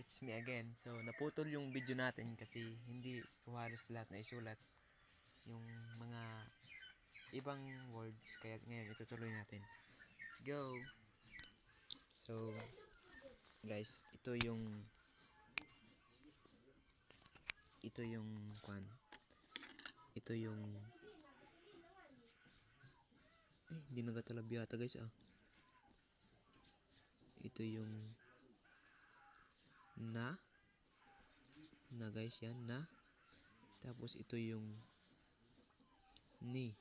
It's me again. So, naputol yung video natin kasi hindi ko halos lahat na isulat yung mga ibang words. Kaya ngayon itutuloy natin. Let's go! So, guys, ito yung kwan. Ito yung hindi nagatalab yata guys Ito yung na guys, yan na. Tapos ito yung ni.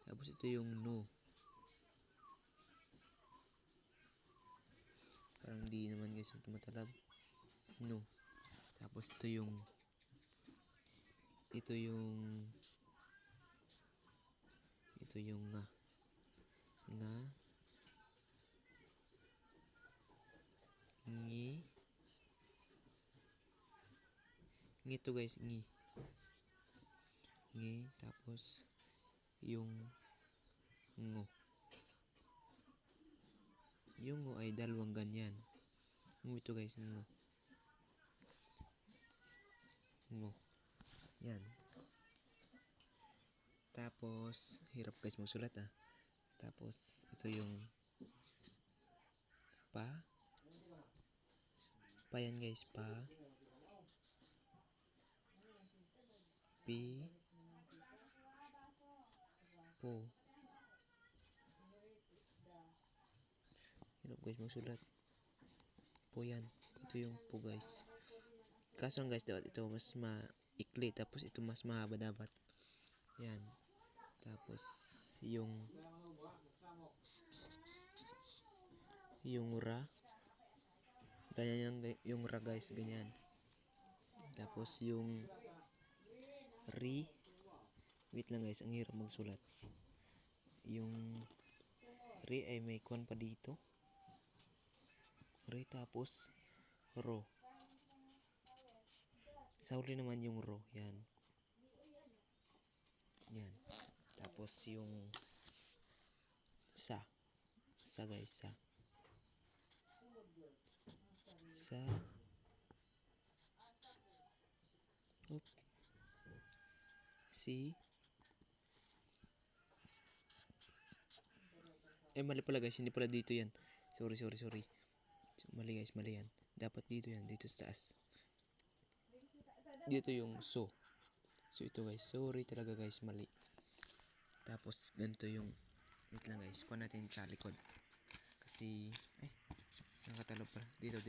Tapos ito yung no. Parang di naman guys yung tumatalab. No. Tapos ito yung nga. Ngi. Ngi to guys, ngi. Tapos yung ngo. Yung ngo ay dalawang ganyan. Ngo ito guys, ngo. Yan. Tapos, hirap guys magsulat Tapos, ito yung pa. Pa yan guys, pa. Pi. Po. Hirap guys magsulat. Po yan. Ito yung po guys. Kaso guys, dapat ito mas maikli. Tapos ito mas mahaba dapat. Yan. Tapos, yung ra. Ganyan yung ra guys, ganyan. Tapos yung ri. Wait lang guys, ang hirap magsulat. Yung ri ay may kwan pa dito. Ri tapos ro. Sa huli naman yung ro, yan. Yan. Tapos yung sa. Sa guys, sa. Sa. Oop. Si. Mali pala guys, hindi pala dito yan. Sorry. Mali guys, mali yan. Dapat dito yan, dito sa taas. Dito yung so. So ito guys, sorry talaga guys, mali. Tapos ganito yung, wait lang guys, kuha natin sa likod. Kasi, nakatalog pala. Dito.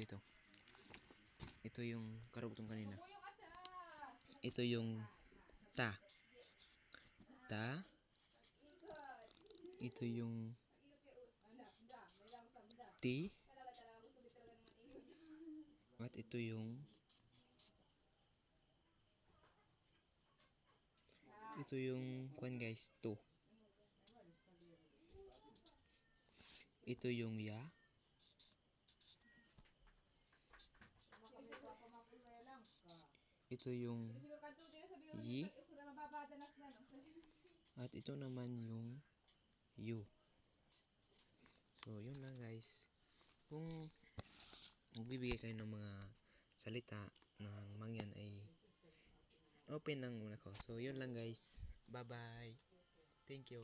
Ito yung karugtong kanina. Ito yung ta. Ito yung ti. At ito yung kwan guys, to. Ito yung ya. Ito yung yi. At ito naman yung yu. So, yun lang guys. Kung magbibigay kayo ng mga salita ng mangyan ay open lang muna ko. So, yun lang guys. Bye-bye. Thank you.